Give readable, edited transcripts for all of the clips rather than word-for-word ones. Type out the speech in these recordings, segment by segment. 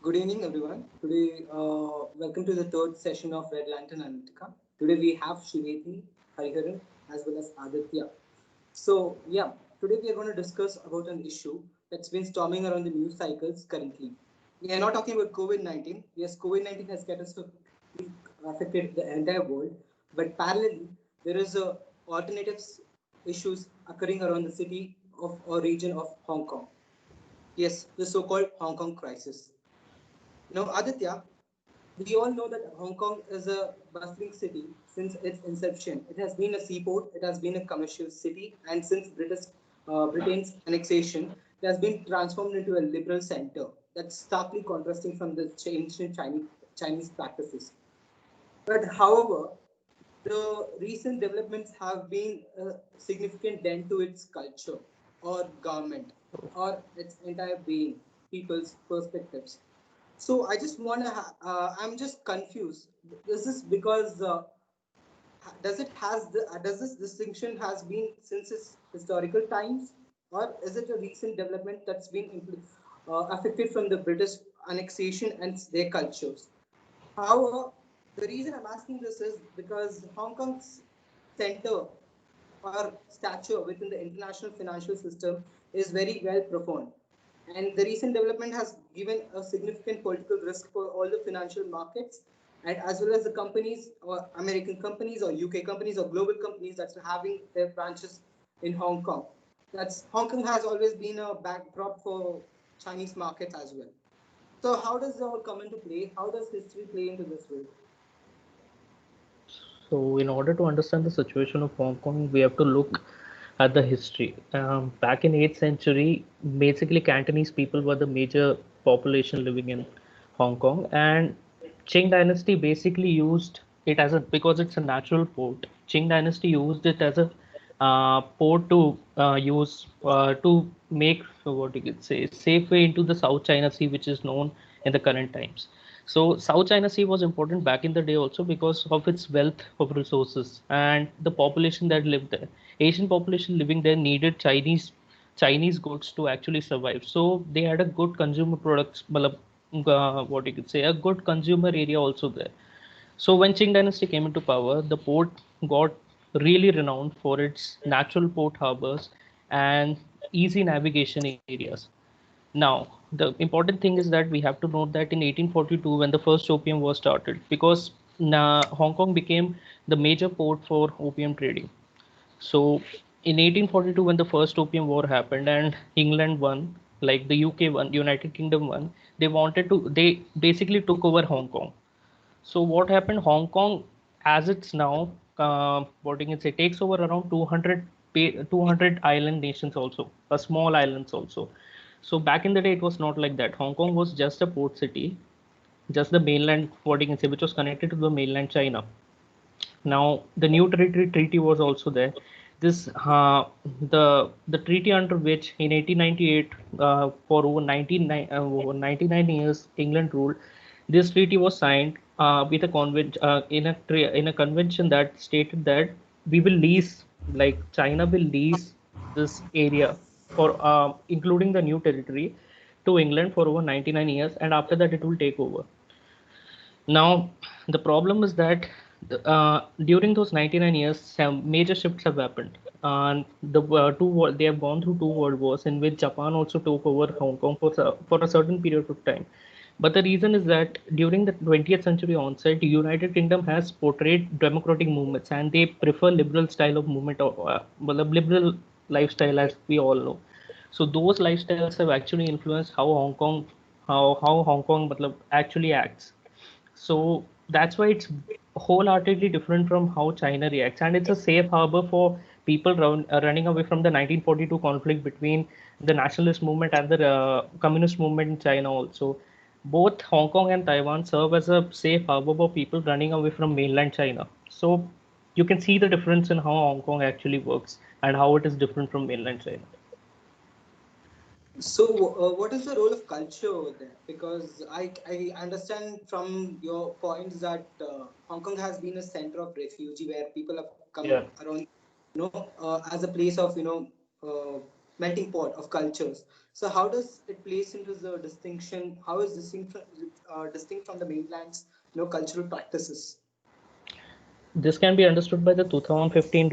Good evening, everyone. Today, welcome to the third session of Red Lantern Analytica. Today we have Shiveti, Hariharan, as well as Aditya. Today we are going to discuss about an issue that's been storming around the news cycles currently. We are not talking about COVID-19. Yes, COVID-19 has catastrophically affected the entire world, but parallelly, there is a alternatives issues occurring around the city of or region of Hong Kong. Yes, the so-called Hong Kong crisis. Aditya, we all know that Hong Kong is a bustling city since its inception. It has been a seaport, it has been a commercial city, and since Britain's annexation, it has been transformed into a liberal center that's starkly contrasting from the ancient Chinese practices. But however, the recent developments have been a significant dent to its culture or government or its entire being, people's perspectives. So I just want to. I'm just confused. This is because does this distinction has been since its historical times, or is it a recent development that's been affected from the British annexation and their cultures? However, the reason I'm asking this is because Hong Kong's center or stature within the international financial system is very well profound. And the recent development has given a significant political risk for all the financial markets and as well as the companies or American companies or UK companies or global companies that's having their branches in Hong Kong. That's Hong Kong has always been a backdrop for Chinese markets as well. So how does it all come into play? How does history play into this role? So, in order to understand the situation of Hong Kong, we have to look at the history. Back in 8th century, basically Cantonese people were the major population living in Hong Kong, and Qing Dynasty basically used it as a because it's a natural port. Qing Dynasty used it as a port to use to make what you could say safe way into the South China Sea, which is known in the current times. So South China Sea was important back in the day also because of its wealth of resources and the population that lived there. Asian population living there needed Chinese goods to actually survive. So they had a good consumer products, what you could say, a good consumer area also there. So when Qing Dynasty came into power, the port got really renowned for its natural port harbors and easy navigation areas. Now, the important thing is that we have to note that in 1842, when the first opium was started, because Hong Kong became the major port for opium trading. So, in 1842, when the first opium war happened and England won, like the UK won, United Kingdom won, they basically took over Hong Kong. So what happened? Hong Kong, as it's now, what you can say, takes over around 200 island nations also, small islands also. So back in the day, it was not like that. Hong Kong was just a port city, just the mainland, what you can say, which was connected to the mainland China. Now the new territory treaty was also there. This the treaty under which in 1898 for over 99 years England ruled. This treaty was signed with a in a convention that stated that we will lease like China will lease this area for including the new territory to England for over 99 years, and after that it will take over. Now, the problem is that during those 99 years, some major shifts have happened. And they have gone through two world wars in which Japan also took over Hong Kong for a certain period of time. But the reason is that during the 20th century onset, the United Kingdom has portrayed democratic movements and they prefer liberal style of movement or well, a liberal lifestyle, as we all know. So those lifestyles have actually influenced how Hong Kong actually acts. So that's why it's wholeheartedly different from how China reacts, and it's a safe harbor for people running away from the 1942 conflict between the nationalist movement and the communist movement in China. Also, both Hong Kong and Taiwan serve as a safe harbor for people running away from mainland China. So you can see the difference in how Hong Kong actually works and how it is different from mainland China. So, what is the role of culture over there? Because I understand from your points that Hong Kong has been a center of refugee where people have come Yeah. around, as a place of, uh, melting pot of cultures. So how does it place into the distinction? How is distinct from the mainland's cultural practices? This can be understood by the 2015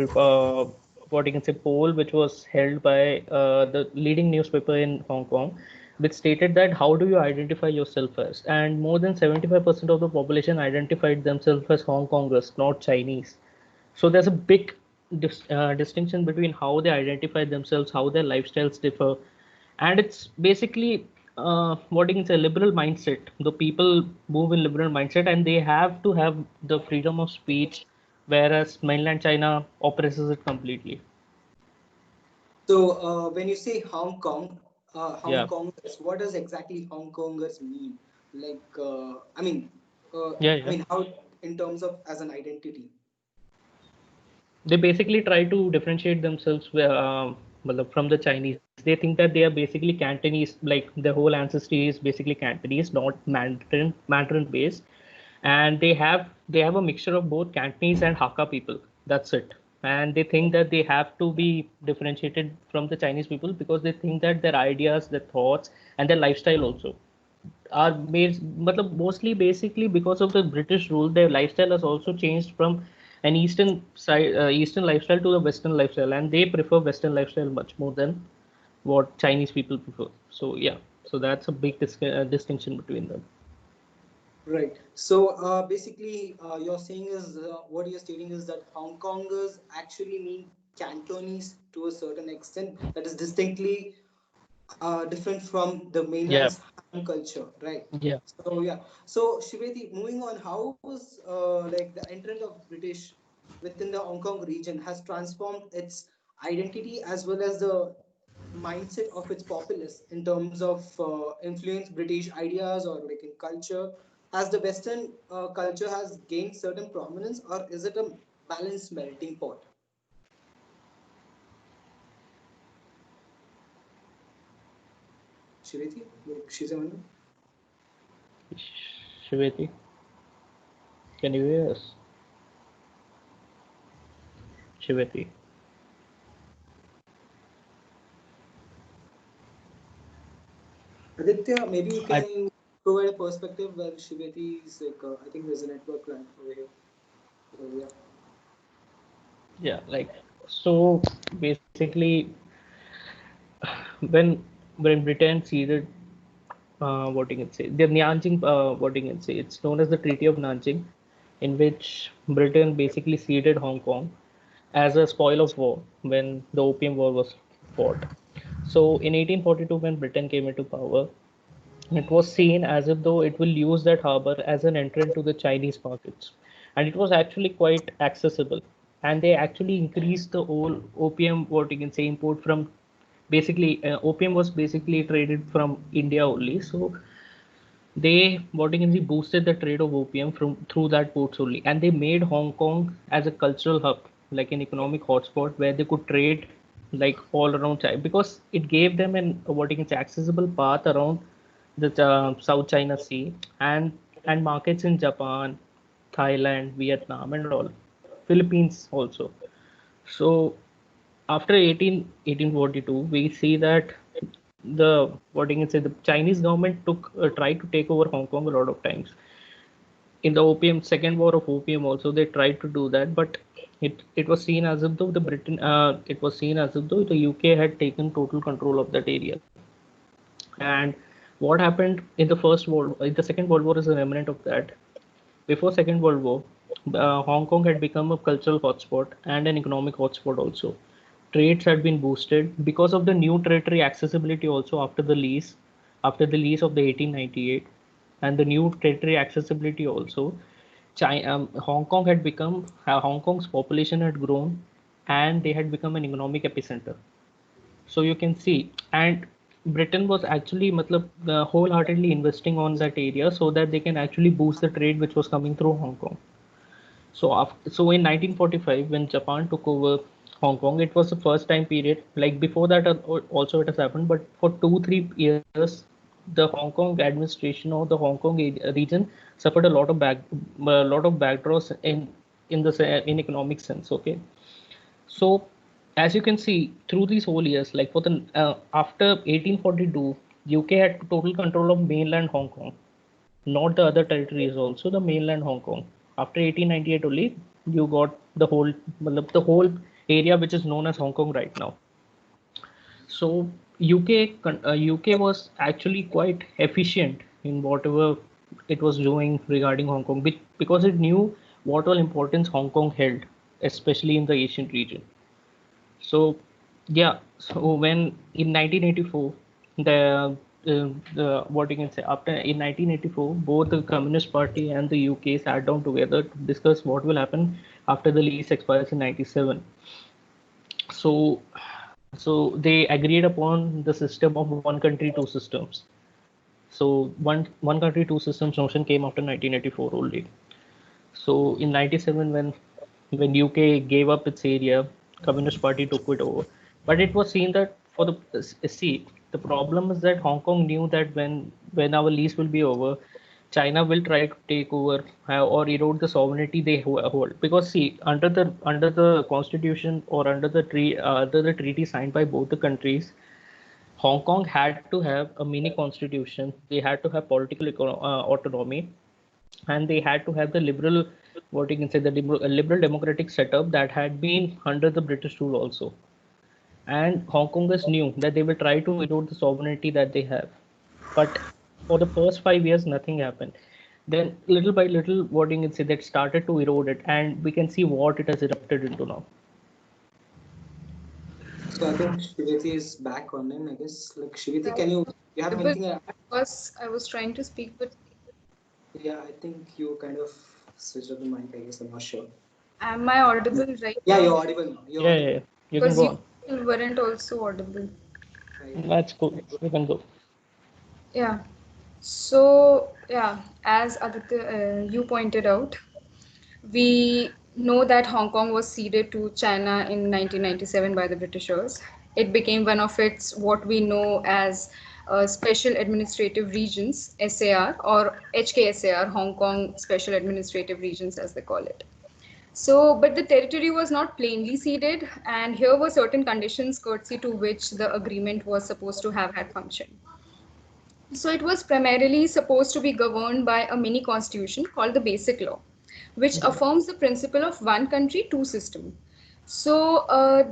what you can say poll, which was held by the leading newspaper in Hong Kong, which stated that how do you identify yourself as? And more than 75% of the population identified themselves as Hong Kongers, not Chinese. So there's a big distinction between how they identify themselves, how their lifestyles differ, and it's basically what you can say liberal mindset. The people move in liberal mindset, and they have to have the freedom of speech, whereas mainland China oppresses it completely. So when you say Hong Yeah, Kongers, what does exactly Hong Kongers mean? Like, yeah, I yeah. mean, how in terms of as an identity? They basically try to differentiate themselves from the Chinese. They think that they are basically Cantonese, like their whole ancestry is basically Cantonese, not Mandarin based, and they have a mixture of both Cantonese and Hakka people. That's it. And they think that they have to be differentiated from the Chinese people because they think that their ideas, their thoughts, and their lifestyle also are made mostly basically because of the British rule. Their lifestyle has also changed from an eastern lifestyle to the western lifestyle, and they prefer western lifestyle much more than what Chinese people prefer. So yeah, so that's a big distinction between them. Right. So basically, you're saying is what you're stating is that Hong Kongers actually mean Cantonese to a certain extent that is distinctly different from the Yeah, mainland's Han culture, right? yeah. So yeah. So Shiveti, moving on, how was like the entrance of British within the Hong Kong region has transformed its identity as well as the mindset of its populace in terms of influence British ideas or like in culture? Has the Western culture has gained certain prominence, or is it a balanced melting pot? Shiveti, she's a winner. Shiveti, can you hear us? Shiveti. Aditya, maybe you I can provide a perspective where Shiveti is like, I think there's a network line over here. So, yeah. Yeah, like so basically when when Britain ceded what you can say, the Nanjing, what you can say, it's known as the Treaty of Nanjing, in which Britain basically ceded Hong Kong as a spoil of war when the Opium War was fought. So in 1842, when Britain came into power, it was seen as if though it will use that harbor as an entrance to the Chinese markets, and it was actually quite accessible. And they actually increased the whole opium, what you can say, import from basically opium was basically traded from India only. So they what you can see boosted the trade of opium from through that ports only, and they made Hong Kong as a cultural hub, like an economic hotspot where they could trade like all around China, because it gave them an what you can say accessible path around the South China Sea, and markets in Japan, Thailand, Vietnam, and all, Philippines also. So after 1842, we see that the what you can say the Chinese government tried to take over Hong Kong a lot of times. In the opium second war of opium also they tried to do that, but it was seen as if though the Britain it was seen as if though the UK had taken total control of that area. And what happened in the second world war is a remnant of that. Before Second World War, Hong Kong had become a cultural hotspot and an economic hotspot also. Trades had been boosted because of the new territory accessibility also after the lease of the 1898, and the new territory accessibility also. Hong Kong's population had grown, and they had become an economic epicenter. So you can see, and Britain was actually wholeheartedly investing on that area so that they can actually boost the trade which was coming through Hong Kong. So in 1945, when Japan took over Hong Kong, it was the first time period. Like before that, also it has happened, but for 2 3 years, the Hong Kong administration or the Hong Kong region suffered a lot of backdraws in in economic sense. Okay, so as you can see through these whole years, like for the after 1842, UK had total control of mainland Hong Kong, not the other territories, also the mainland Hong Kong. After 1898 only, you got the whole, matlab, the whole area which is known as Hong Kong right now. So UK was actually quite efficient in whatever it was doing regarding Hong Kong, because it knew what all importance Hong Kong held, especially in the Asian region. So yeah, so when in 1984, the what you can say, after in 1984, both the Communist Party and the UK sat down together to discuss what will happen after the lease expires in 97. So they agreed upon the system of one country, two systems. So one country, two systems notion came after 1984 only. So in 97, when UK gave up its area, Communist Party took it over. But it was seen that for the see, the problem is that Hong Kong knew that when our lease will be over, China will try to take over or erode the sovereignty they hold. Because see, under the constitution or under the treaty signed by both the countries, Hong Kong had to have a mini constitution. They had to have political autonomy, and they had to have the liberal, what you can say, the liberal democratic setup that had been under the British rule also. And Hong Kongers knew that they will try to erode the sovereignty that they have. But for the first 5 years, nothing happened. Then, little by little, what you can say, that started to erode it, and we can see what it has erupted into now. So I think Shivati is back online, I guess. Like Shivati, can you have anything? I was trying to speak, but Yeah, I think you kind of switched up the mic, I guess. I'm not sure. am I audible right Yeah, now? you're audible now. Yeah. You can Because go on. you weren't also audible. Right. That's cool. You can go. Yeah. So, yeah, as Aditya, you pointed out, we know that Hong Kong was ceded to China in 1997 by the Britishers. It became one of its what we know as Special Administrative Regions, SAR, or HKSAR, Hong Kong Special Administrative Regions, as they call it. So, but the territory was not plainly ceded, and here were certain conditions courtesy to which the agreement was supposed to have had function. So, it was primarily supposed to be governed by a mini constitution called the Basic Law, which affirms the principle of one country, two system. So,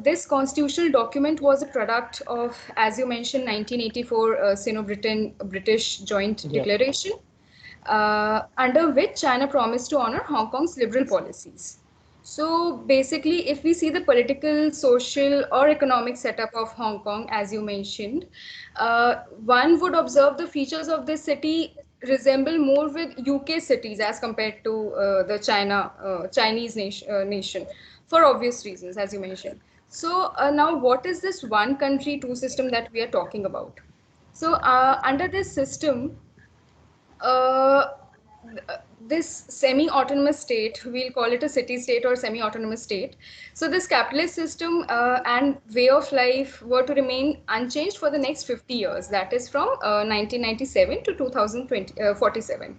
this constitutional document was a product of, as you mentioned, 1984 Sino-Britain British Joint Yeah. Declaration, under which China promised to honor Hong Kong's liberal policies. So basically, if we see the political, social, or economic setup of Hong Kong, as you mentioned, one would observe the features of this city resemble more with UK cities as compared to the Chinese nation, for obvious reasons, as you mentioned. So now, what is this one country, two system that we are talking about? So under this system, uh, this semi-autonomous state, we'll call it a city-state or semi-autonomous state. So this capitalist system and way of life were to remain unchanged for the next 50 years. That is from 1997 to 2047.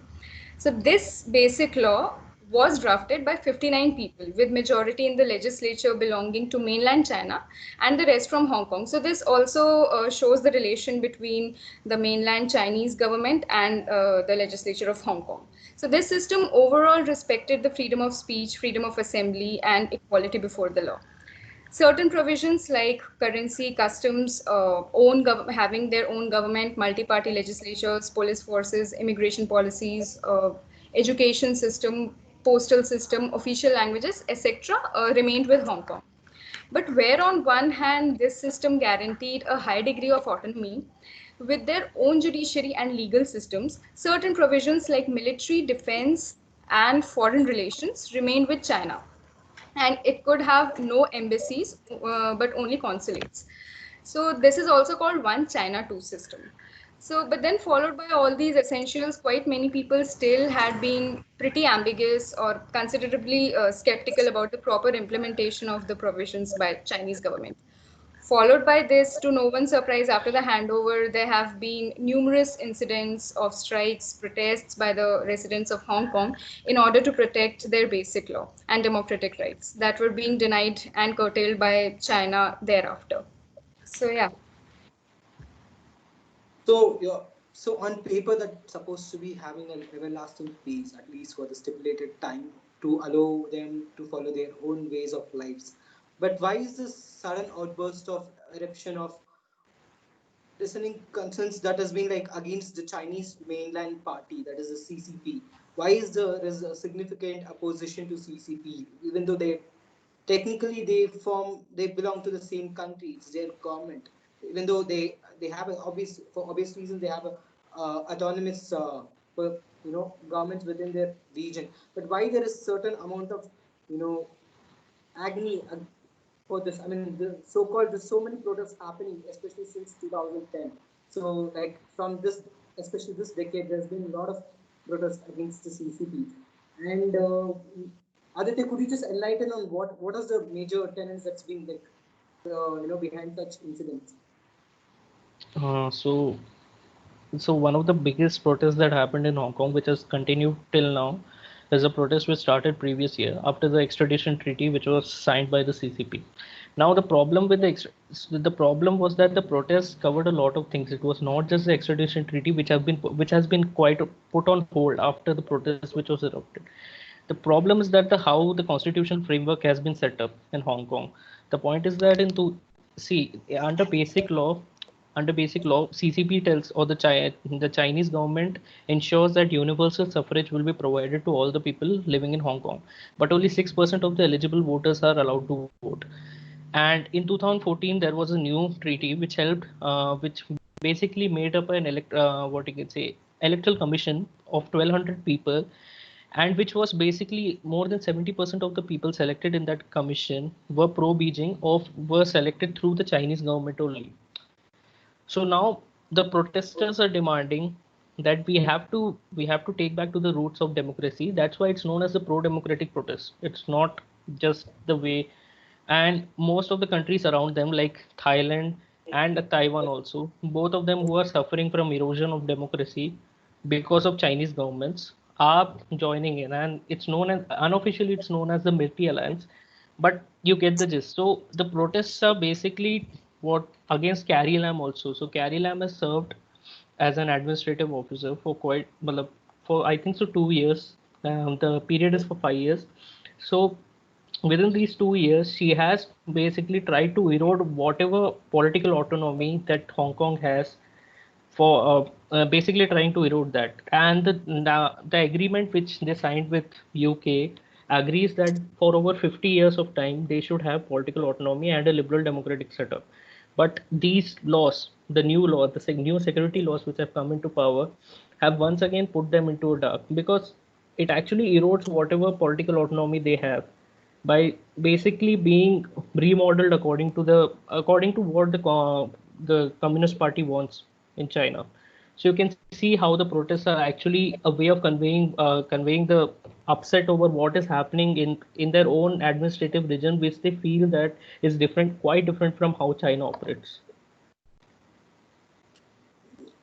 So this basic law was drafted by 59 people with majority in the legislature belonging to mainland China and the rest from Hong Kong. So this also shows the relation between the mainland Chinese government and the legislature of Hong Kong. So this system overall respected the freedom of speech, freedom of assembly, and equality before the law. Certain provisions like currency, customs, having their own government, multi-party legislatures, police forces, immigration policies, education system, postal system, official languages, etc., remained with Hong Kong. But where on one hand this system guaranteed a high degree of autonomy with their own judiciary and legal systems, certain provisions like military, defense, and foreign relations remained with China, and it could have no embassies but only consulates. So this is also called one China two system. So but then followed by all these essentials, quite many people still had been pretty ambiguous or considerably skeptical about the proper implementation of the provisions by Chinese government. Followed by this, to no one's surprise, after the handover, there have been numerous incidents of strikes, protests by the residents of Hong Kong in order to protect their basic law and democratic rights that were being denied and curtailed by China thereafter. So, yeah. So, so on paper, that's supposed to be having an everlasting peace, at least for the stipulated time, to allow them to follow their own ways of lives. But why is this sudden outburst of eruption of listening concerns that has been like against the Chinese mainland party, that is the CCP? Why is there is a significant opposition to CCP, even though technically they belong to the same country, it's their government, even though they have a obvious, for obvious reasons, they have a autonomous governments within their region. But why there is certain amount of you know agony for this? I mean, the so-called, there's so many protests happening, especially since 2010. So, like from this, especially this decade, there's been a lot of protests against the CCP. And Aditya, could you just enlighten on what is the major tenets that's been like, behind such incidents? So one of the biggest protests that happened in Hong Kong, which has continued till now, is a protest which started previous year after the extradition treaty, which was signed by the CCP. Now the problem with the problem was that the protest covered a lot of things. It was not just the extradition treaty, which has been quite put on hold after the protest which was erupted. The problem is that the how the constitutional framework has been set up in Hong Kong. The point is that see, under basic law, CCP tells, or the Chinese government ensures that universal suffrage will be provided to all the people living in Hong Kong, but only 6% of the eligible voters are allowed to vote. And in 2014, there was a new treaty which basically made up what you can say, electoral commission of 1,200 people, and which was basically more than 70% of the people selected in that commission were pro-Beijing, or were selected through the Chinese government only. So now the protesters are demanding that we have to take back to the roots of democracy. That's why it's known as the pro-democratic protest. It's not just the way, and most of the countries around them, like Thailand and Taiwan also, both of them who are suffering from erosion of democracy because of Chinese governments, are joining in, and it's known as, unofficially it's known as the Mirti Alliance. But you get the gist. So the protests are basically what against Carrie Lam also. So Carrie Lam has served as an administrative officer for for I think so 2 years. The period is for 5 years. So within these 2 years, she has basically tried to erode whatever political autonomy that Hong Kong has, for basically trying to erode that. And the agreement which they signed with UK agrees that for over 50 years of time they should have political autonomy and a liberal democratic setup. But these laws, the new law, the new security laws which have come into power, have once again put them into a dark, because it actually erodes whatever political autonomy they have by basically being remodeled according to what the Communist Party wants in China. So you can see how the protests are actually a way of conveying the upset over what is happening in their own administrative region, which they feel that is quite different from how China operates.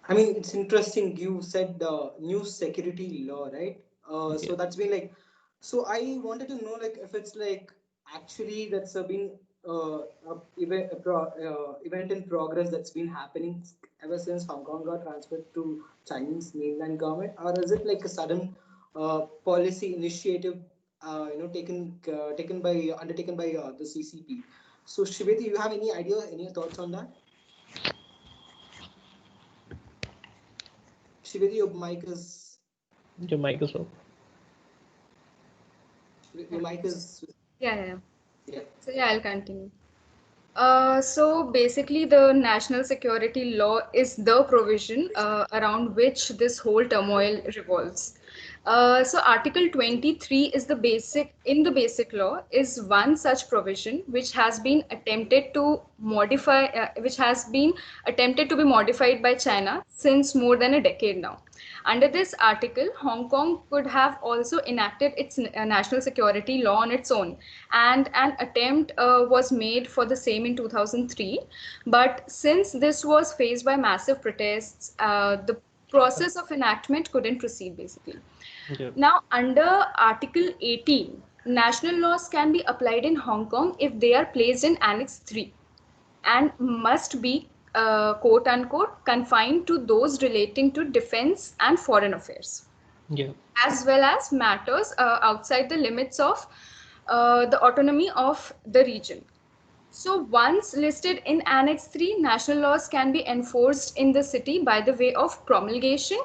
I mean, it's interesting. You said the new security law, right? So that's been like, so I wanted to know, like, if it's like actually that's been event in progress that's been happening ever since Hong Kong got transferred to Chinese mainland government, or is it like a sudden policy initiative, undertaken by the CCP? So Shiveti, you have any idea, any thoughts on that? Shiveti, your mic is. Your mic is off. Your mic is. Yeah. Yeah. So yeah, I'll continue. So basically, the national security law is the provision around which this whole turmoil revolves. So Article 23 is in the basic law is one such provision which has been attempted to be modified by China since more than a decade now. Under this article, Hong Kong could have also enacted its national security law on its own, and an attempt was made for the same in 2003. But since this was faced by massive protests, the process of enactment couldn't proceed basically. Yeah. Now, under Article 18, national laws can be applied in Hong Kong if they are placed in Annex 3 and must be quote unquote confined to those relating to defense and foreign affairs, Yeah. as well as matters outside the limits of the autonomy of the region. So once listed in Annex 3, national laws can be enforced in the city by the way of promulgation,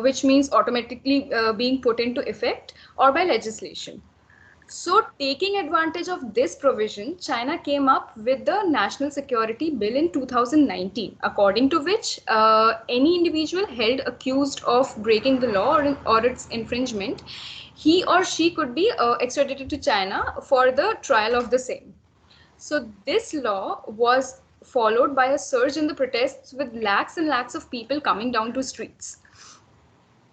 which means automatically being put into effect, or by legislation. So, taking advantage of this provision, China came up with the National Security Bill in 2019, according to which any individual held accused of breaking the law or its infringement, he or she could be extradited to China for the trial of the same. So, this law was followed by a surge in the protests with lakhs and lakhs of people coming down to streets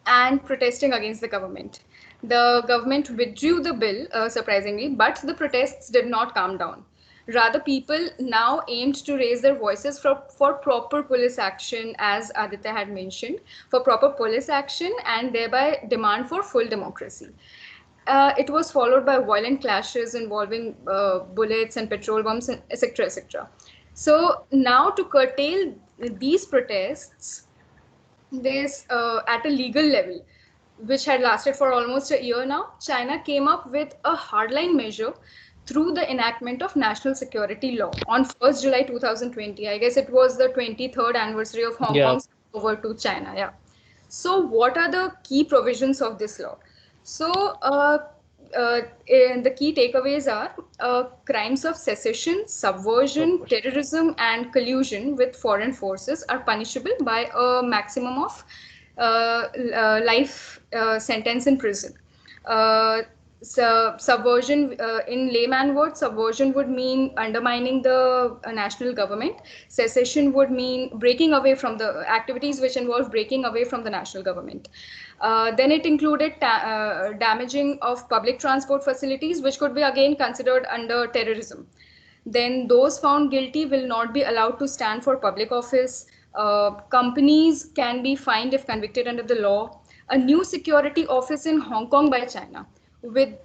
and protesting against the government. The government withdrew the bill, surprisingly, but the protests did not calm down. Rather, people now aimed to raise their voices for proper police action, as Aditya had mentioned, for proper police action and thereby demand for full democracy. It was followed by violent clashes involving bullets and petrol bombs, etc., etc. So now to curtail these protests, this at a legal level, which had lasted for almost a year now, China came up with a hardline measure through the enactment of national security law on 1st July 2020. I guess it was the 23rd anniversary of Hong Yeah. Kong's over to China. Yeah. So, what are the key provisions of this law? So, and the key takeaways are crimes of secession, subversion, terrorism, and collusion with foreign forces are punishable by a maximum of life sentence in prison. So subversion, in layman words, subversion would mean undermining the national government. Secession would mean breaking away from the activities which involve breaking away from the national government. Then it included damaging of public transport facilities, which could be again considered under terrorism. Then those found guilty will not be allowed to stand for public office. Companies can be fined if convicted under the law. A new security office in Hong Kong by China, with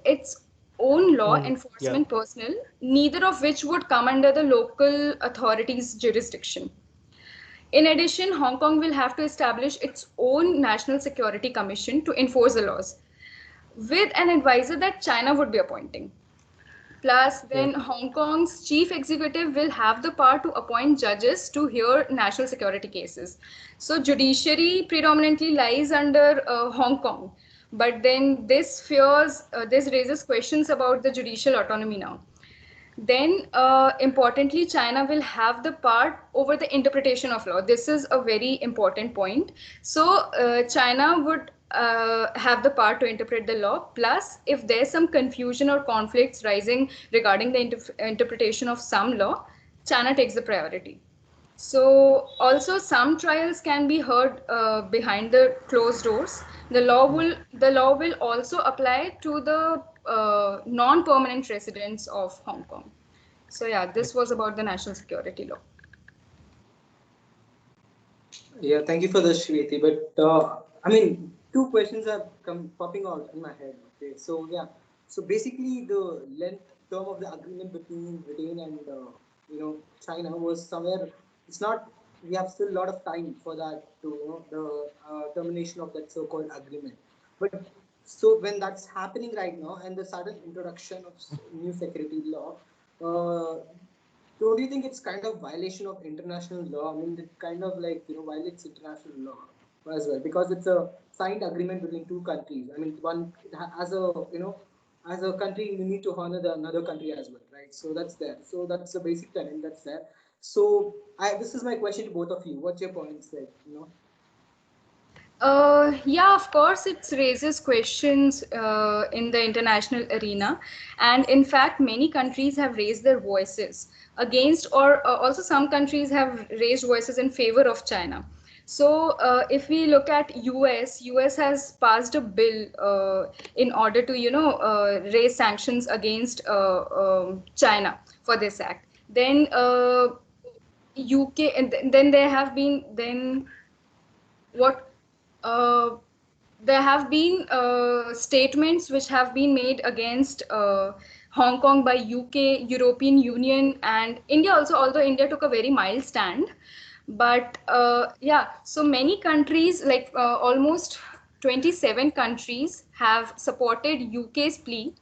its own law Yeah. enforcement personnel, neither of which would come under the local authorities' jurisdiction. In addition, Hong Kong will have to establish its own National Security Commission to enforce the laws, with an advisor that China would be appointing. Plus, Yeah. then Hong Kong's chief executive will have the power to appoint judges to hear national security cases. So, judiciary predominantly lies under Hong Kong, but then this raises questions about the judicial autonomy now. Then, importantly, China will have the power over the interpretation of law. This is a very important point. So, China would have the power to interpret the law. Plus, if there's some confusion or conflicts rising regarding the interpretation of some law, China takes the priority. So also some trials can be heard behind the closed doors. The law will also apply to the non-permanent residents of Hong Kong. So yeah, this was about the national security law. Yeah, thank you for the Shweti. But I mean, two questions are popping out in my head. Okay, so yeah, so basically the length term of the agreement between Britain and China was somewhere. It's not. We have still a lot of time for that to the termination of that so-called agreement. But so when that's happening right now, and the sudden introduction of new security law, don't you think it's kind of violation of international law? I mean, it kind of like violates international law as well because it's a signed agreement between two countries. I mean, as a as a country you need to honor the another country as well, right? So that's there. So that's the basic tenet that's there. So this is my question to both of you. What's your points like? Yeah, of course, it raises questions in the international arena. And in fact, many countries have raised their voices against, or also some countries have raised voices in favor of China. So if we look at US has passed a bill in order to, raise sanctions against China for this act. Then UK, and then there have been, then what uh, there have been statements which have been made against Hong Kong by UK, European Union, and India also, although India took a very mild stand. But yeah, so many countries, like almost 27 countries, have supported UK's plea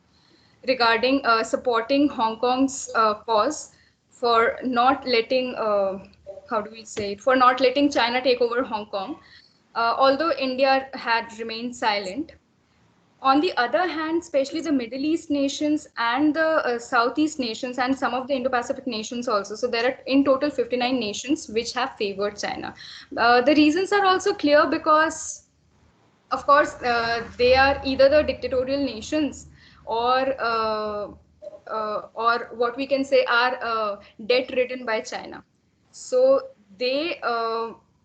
regarding supporting Hong Kong's cause for not letting, how do we say it, for not letting China take over Hong Kong, although India had remained silent. On the other hand, especially the Middle East nations and the Southeast nations and some of the Indo-Pacific nations also. So there are in total 59 nations which have favored China. The reasons are also clear because, of course, they are either the dictatorial nations or what we can say are debt ridden by China. So they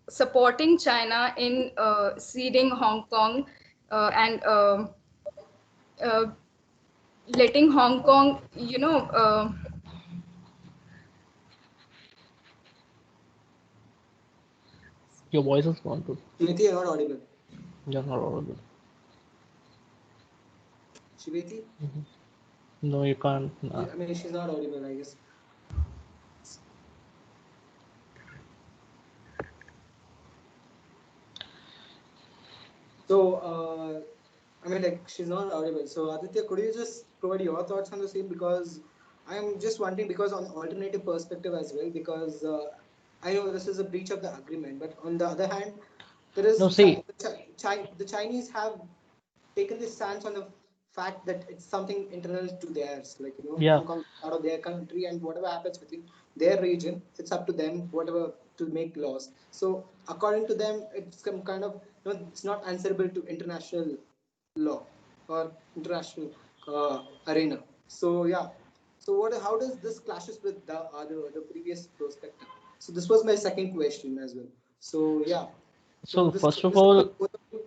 supporting China in ceding Hong Kong and uh, letting Hong Kong, Your voice is gone too. Shiveti, you're not audible. You're not audible. Shiveti? No, you can't. I mean, she's not audible, I guess. So, I mean, like, she's not audible. So, Aditya, could you just provide your thoughts on the same? Because I'm just wondering, because on alternative perspective as well, because I know this is a breach of the agreement, but on the other hand, there is No, see. The Chinese have taken this stance on the fact that it's something internal to theirs, like, Yeah. Hong Kong is part of their country, and whatever happens within their region, it's up to them, whatever, to make laws. So according to them, it's some kind of, it's not answerable to international law or international arena. So yeah. So how does this clashes with the previous perspective? So this was my second question as well. So yeah. So this first of this all,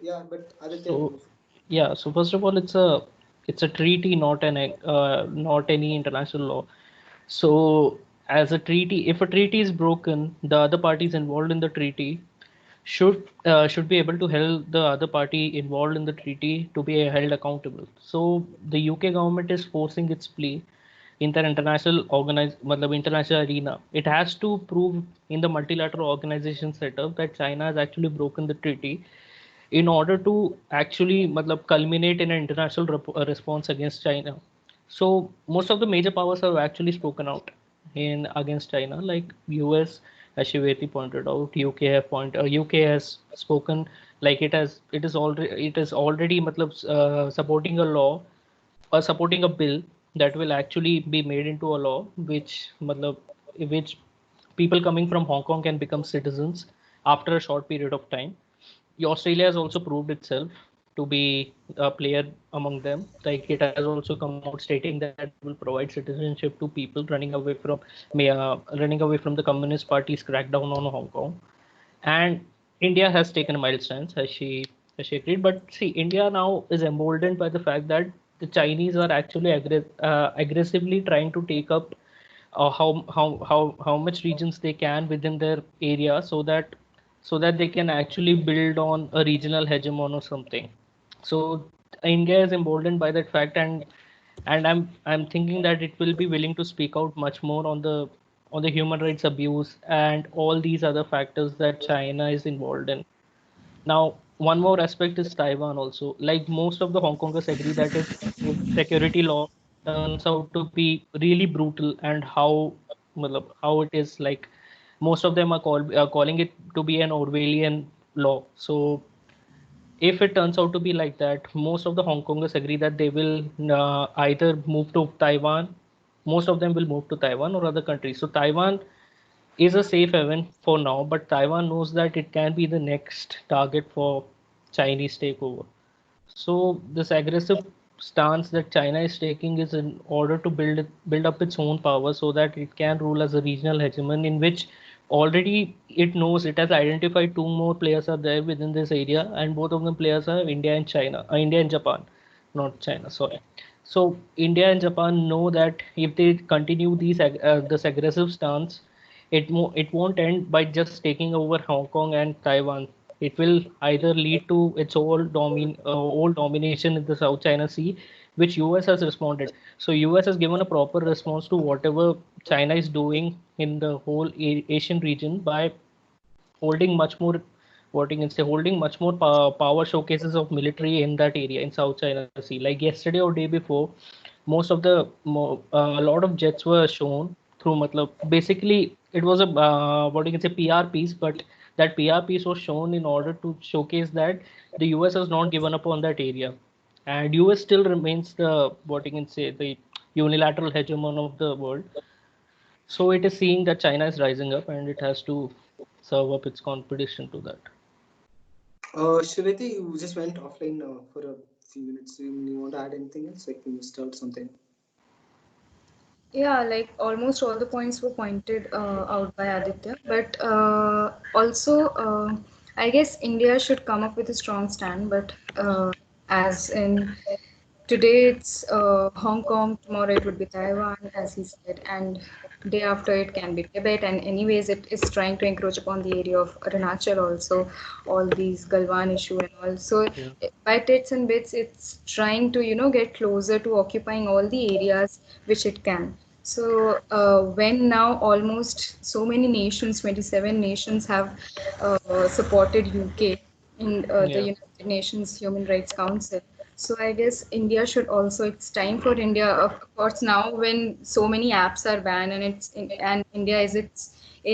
yeah, but Aditya, so yeah, so first of all, it's a treaty, not any international law. So as a treaty, if a treaty is broken, the other parties involved in the treaty should be able to hold the other party involved in the treaty to be held accountable. So the UK government is forcing its plea in the international arena. It has to prove in the multilateral organization setup that China has actually broken the treaty in order to actually culminate in an international response against China. So most of the major powers have actually spoken out in against China, like US, as Shiveti pointed out, UK has spoken, like it is already supporting a law or supporting a bill that will actually be made into a law, which people coming from Hong Kong can become citizens after a short period of time. Australia has also proved itself to be a player among them. Like it has also come out stating that it will provide citizenship to people running away from the Communist Party's crackdown on Hong Kong. And India has taken a mild stance, as she agreed. But see, India now is emboldened by the fact that the Chinese are actually aggressively trying to take up how much regions they can within their area, so that they can actually build on a regional hegemon or something. So India is emboldened by that fact, and I'm thinking that it will be willing to speak out much more on the human rights abuse and all these other factors that China is involved in. Now, one more aspect is Taiwan also. Like most of the Hong Kongers agree that if security law turns out to be really brutal and how it is, like most of them are calling it to be an Orwellian law. So if it turns out to be like that, most of the Hong Kongers agree that they will either move to Taiwan. Most of them will move to Taiwan or other countries. So Taiwan is a safe haven for now, but Taiwan knows that it can be the next target for Chinese takeover. So this aggressive stance that China is taking is in order to build up its own power so that it can rule as a regional hegemon, in which already it knows it has identified two more players are there within this area, and both of them players are India and China, India and Japan, not China. Sorry. So India and Japan know that if they continue this aggressive stance, it won't end by just taking over Hong Kong and Taiwan. It will either lead to its whole domination in the South China Sea, which US has responded. So US has given a proper response to whatever China is doing in the whole Asian region by holding much more what you can say holding much more power showcases of military in that area in South China Sea. Like yesterday or day before, most of a lot of jets were shown through matlab, basically it was a what you can say PR piece, but that PR piece was shown in order to showcase that the US has not given up on that area, and US still remains the what you can say the unilateral hegemon of the world. So it is seeing that China is rising up and it has to serve up its competition to that. Shruti, you just went offline for a few minutes. You want to add anything else? Like you start something. Yeah, like almost all the points were pointed out by Aditya, but also I guess India should come up with a strong stand. But as in today it's Hong Kong, tomorrow it would be Taiwan, as he said, and day after it can be Tibet. And anyways, it is trying to encroach upon the area of Arunachal also, all these Galwan issue and all. So Yeah. by tits and bits, it's trying to get closer to occupying all the areas which it can. So when now almost so many nations, 27 nations have supported UK in the Yeah. United Nations Human Rights Council. So I guess India should also. It's time for India. Of course, now when so many apps are banned and and India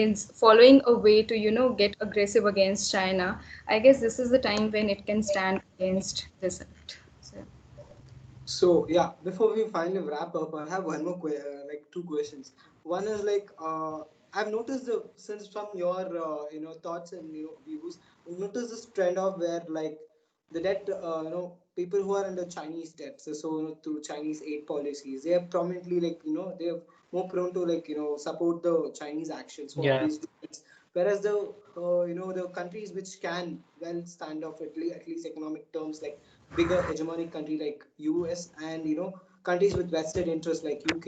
is following a way to get aggressive against China. I guess this is the time when it can stand against this act. So, So yeah, before we finally wrap up, I have one more like two questions. One is like I've noticed since from your thoughts and views, I've noticed this trend of where like the debt people who are under Chinese debt, so through Chinese aid policies, they are prominently like they are more prone to like support the Chinese actions for Yeah. obvious reasons. Whereas the the countries which can well stand off at least economic terms like bigger hegemonic country like US and countries with vested interests like UK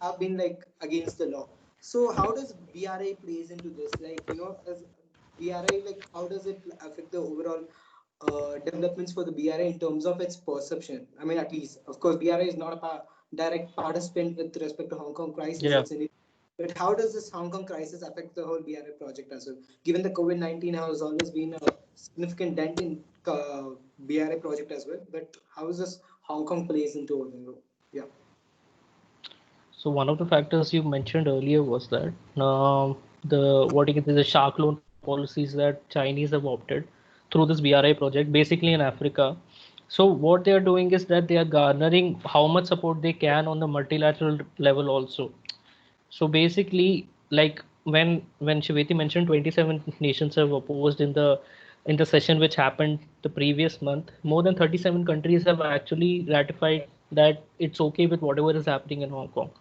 have been like against the law. So how does BRI plays into this? Like as BRI, like how does it affect the overall developments for the BRI in terms of its perception? I mean, at least of course BRI is not a direct participant with respect to Hong Kong crisis. Yeah. It's in it. But how does this Hong Kong crisis affect the whole BRI project as well? Given the COVID-19 has always been a significant dent in BRI project as well. But how is this Hong Kong plays into it? Yeah. So one of the factors you mentioned earlier was that the what you can say the shark loan policies that Chinese have opted through this BRI project, basically in Africa. So what they are doing is that they are garnering how much support they can on the multilateral level also. So basically, like when Shiveti mentioned 27 nations have opposed in the session which happened the previous month, more than 37 countries have actually ratified that it's okay with whatever is happening in Hong Kong.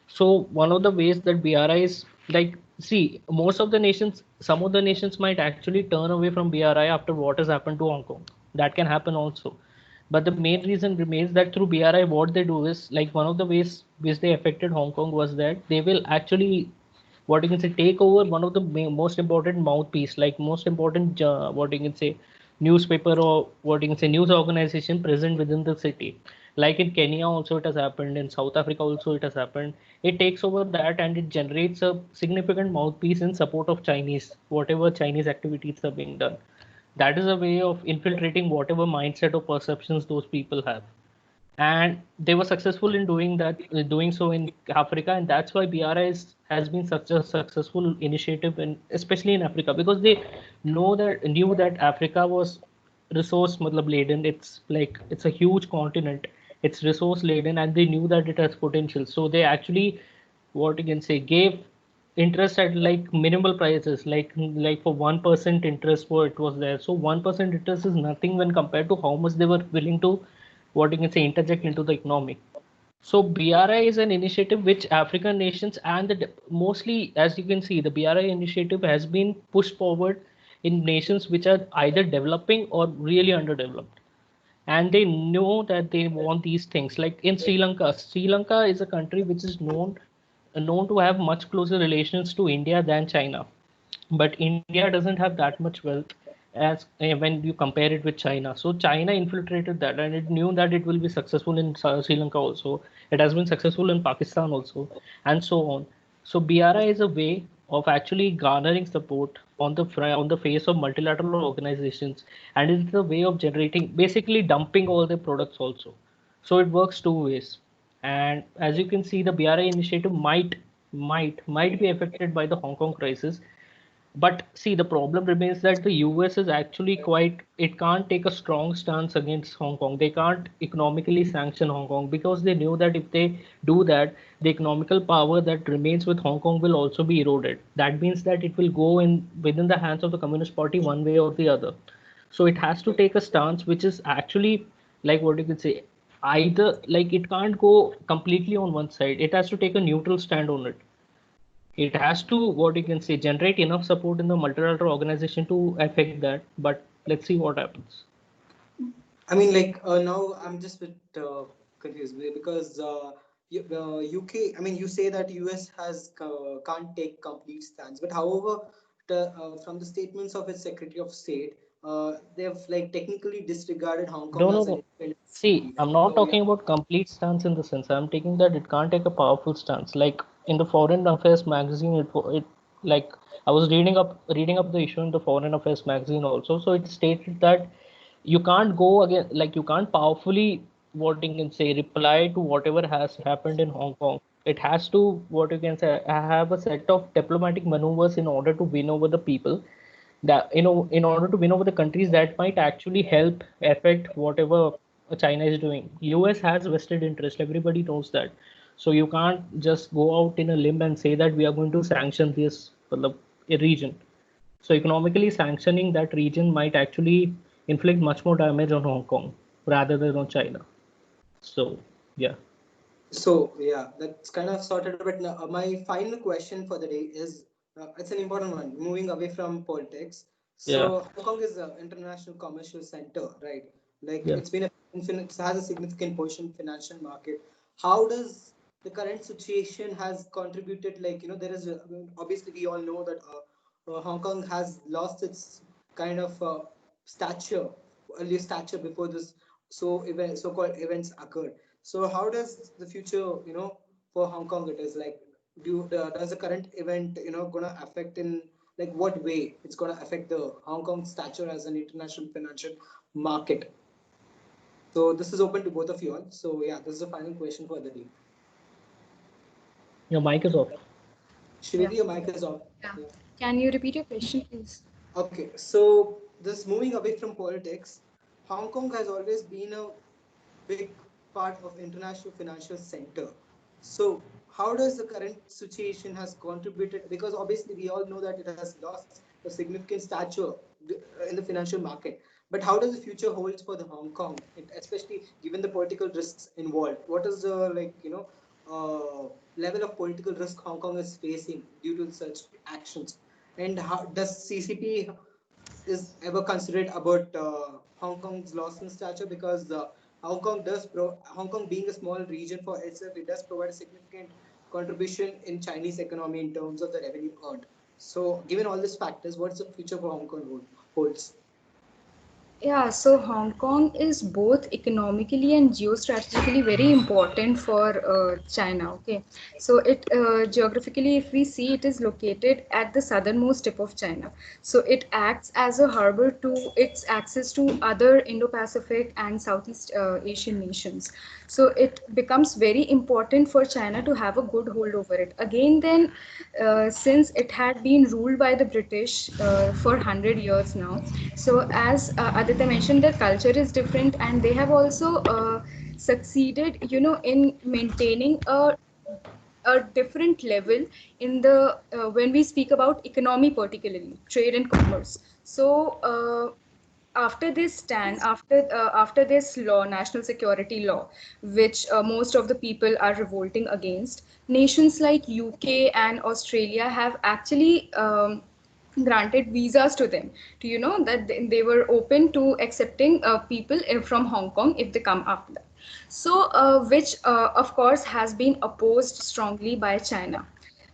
So one of the ways that BRI is like, see, most of the nations, some of the nations might actually turn away from BRI after what has happened to Hong Kong. That can happen also. But the main reason remains that through BRI, what they do is like one of the ways which they affected Hong Kong was that they will actually, what you can say, take over one of the most important mouthpiece, like most important, what you can say, newspaper or what you can say, news organization present within the city. Like in Kenya also it has happened, in South Africa also it has happened. It takes over that and it generates a significant mouthpiece in support of Chinese, whatever Chinese activities are being done. That is a way of infiltrating whatever mindset or perceptions those people have, and they were successful in doing that, doing so in Africa, and that's why has been such a successful initiative, in, especially in Africa, because they knew that Africa was resource matlab laden. It's like it's a huge continent, it's resource laden, and they knew that it has potential. So they actually, what you can say, gave interest at like minimal prices, like for 1% interest for it was there. So 1% interest is nothing when compared to how much they were willing to, what you can say, interject into the economy. So BRI is an initiative which African nations and mostly, as you can see, the BRI initiative has been pushed forward in nations which are either developing or really underdeveloped. And they know that they want these things. Like in Sri Lanka, Sri Lanka is a country which is known to have much closer relations to India than China. But India doesn't have that much wealth as when you compare it with China. So China infiltrated that, and it knew that it will be successful in Sri Lanka also. It has been successful in Pakistan also, and so on. So BRI is a way of actually garnering support on on the face of multilateral organizations, and it's a way of generating, basically dumping all their products also. So it works two ways. And as you can see, the BRI initiative might be affected by the Hong Kong crisis. But see, the problem remains that the US is actually it can't take a strong stance against Hong Kong. They can't economically sanction Hong Kong because they knew that if they do that, the economical power that remains with Hong Kong will also be eroded. That means that it will go in within the hands of the Communist Party one way or the other. So it has to take a stance which is actually, like, what you could say, either like it can't go completely on one side. It has to take a neutral stand on it. It has to, what you can say, generate enough support in the multilateral organization to affect that. But let's see what happens. I mean, like now I'm just a bit confused because UK. I mean, you say that US has can't take complete stance, but however, from the statements of its Secretary of State, they've like technically disregarded Hong Kong No, no, as an no. independent See, state. I'm not So yeah. talking about complete stance in the sense. I'm taking that it can't take a powerful stance. Like in the Foreign Affairs magazine, it like I was reading up the issue in the Foreign Affairs magazine also. So it stated that you can't go again, like you can't powerfully, what you can say, reply to whatever has happened in Hong Kong. It has to, what you can say, have a set of diplomatic maneuvers in order to win over the people, that, in order to win over the countries that might actually help affect whatever China is doing. US has vested interest, everybody knows that. So you can't just go out in a limb and say that we are going to sanction this a region. So economically sanctioning that region might actually inflict much more damage on Hong Kong rather than on China. So yeah. So yeah, that's kind of sorted. But now, my final question for the day is, it's an important one. Moving away from politics, Yeah. so Hong Kong is an international commercial center, right? Like Yeah. it's been it has a significant portion in financial market. How does the current situation has contributed? Like there is obviously we all know that Hong Kong has lost its kind of stature, earlier stature before this so-called events occurred. So how does the future, for Hong Kong it is like, does the current event, gonna affect in like what way it's gonna affect the Hong Kong stature as an international financial market? So this is open to both of you all. So yeah, this is the final question for the day. Your mic is off. Yeah. Shivedi, your mic is off. Yeah. Yeah. Can you repeat your question, please? Okay, so this moving away from politics, Hong Kong has always been a big part of international financial center. So how does the current situation has contributed? Because obviously we all know that it has lost a significant stature in the financial market. But how does the future holds for the Hong Kong, especially given the political risks involved? What is the level of political risk Hong Kong is facing due to such actions? And how does CCP is ever considered about Hong Kong's loss in stature? Because Hong Kong being a small region for itself, it does provide a significant contribution in Chinese economy in terms of the revenue earned. So, given all these factors, what's the future for Hong Kong holds? Yeah, so Hong Kong is both economically and geostrategically very important for China. Okay, so it geographically, if we see, it is located at the southernmost tip of China. So it acts as a harbor to its access to other Indo-Pacific and Southeast Asian nations. So it becomes very important for China to have a good hold over it. Again, then, since it had been ruled by the British for 100 years now, so as Aditya mentioned, their culture is different, and they have also succeeded, in maintaining a a different level in the when we speak about economy, particularly trade and commerce. So after this stand, after this law, national security law, which most of the people are revolting against, nations like UK and Australia have actually granted visas to them, to that they were open to accepting people from Hong Kong if they come after that. So which of course has been opposed strongly by China,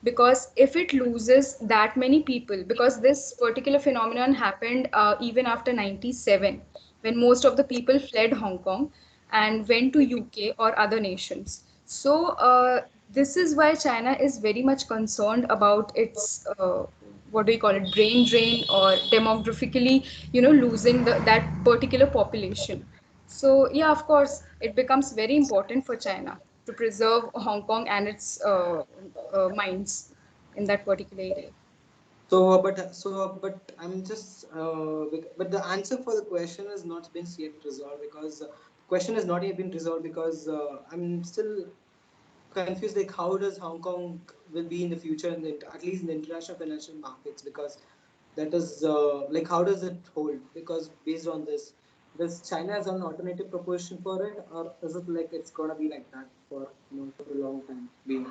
because if it loses that many people, because this particular phenomenon happened even after 97, when most of the people fled Hong Kong and went to UK or other nations. So this is why China is very much concerned about its what do you call it, brain drain, or demographically, losing that particular population. So yeah, of course, it becomes very important for China to preserve Hong Kong and its mines in that particular area. But I'm just, but the answer for the question has not been yet resolved, because the question has not yet been resolved, because I'm still confused. Like, how does Hong Kong will be in the future, in the, at least in the international financial markets? Because that is like, how does it hold? Because based on this, does China has an alternative proposition for it, or is it like it's gonna be like that for for a long time being?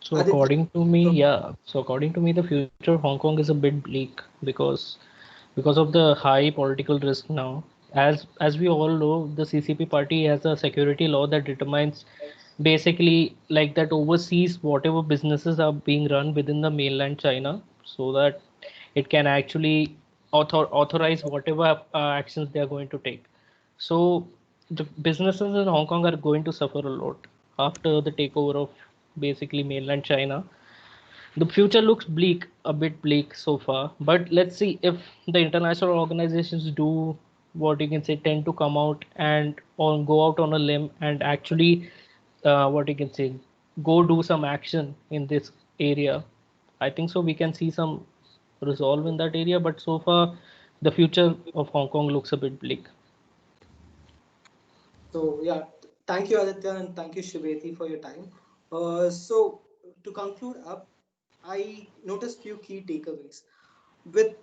So Aditya, according to me, so yeah. So according to me, the future of Hong Kong is a bit bleak because of the high political risk now. As we all know, the CCP party has a security law that determines basically like that oversees whatever businesses are being run within the mainland China, so that it can actually authorize whatever actions they are going to take. So the businesses in Hong Kong are going to suffer a lot after the takeover of basically mainland China. The future looks bleak, a bit bleak so far, but let's see if the international organizations do what you can say, tend to come out and on go out on a limb and actually what you can say, go do some action in this area. I think so we can see some resolve in that area, but so far the future of Hong Kong looks a bit bleak. So yeah, thank you Aditya, and thank you Shiveti for your time. So to conclude up, I noticed few key takeaways with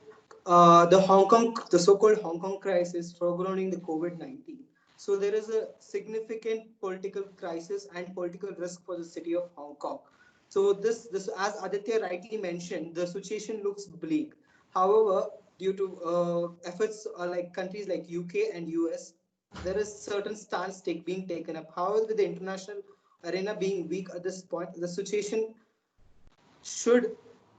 the Hong Kong, the so-called Hong Kong crisis foregrounding the COVID-19. So there is a significant political crisis and political risk for the city of Hong Kong. So this as Aditya rightly mentioned, the situation looks bleak. However, due to efforts like countries like UK and US, there is certain stance being taken up. However, with the international arena being weak at this point, the situation should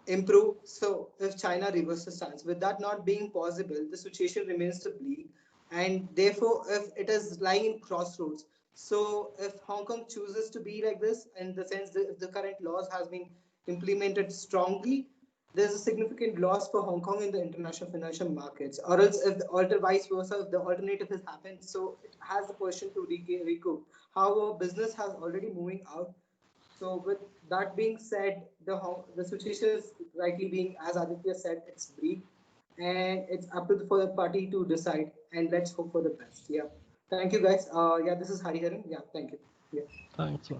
improve. So if China reverses stance, with that not being possible, the situation remains to bleak. And therefore, if it is lying in crossroads, so if Hong Kong chooses to be like this, in the sense that if the current laws has been implemented strongly, there's a significant loss for Hong Kong in the international financial markets. Or else, if the alter vice versa, if the alternative has happened, so it has the position to recoup. However, business has already moving out. So with that being said, the situation is rightly being, as Aditya said, it's bleak, and it's up to for the party to decide. And let's hope for the best. Yeah. Thank you, guys. Yeah, this is Hariharan. Yeah, thank you. Yeah. Thanks.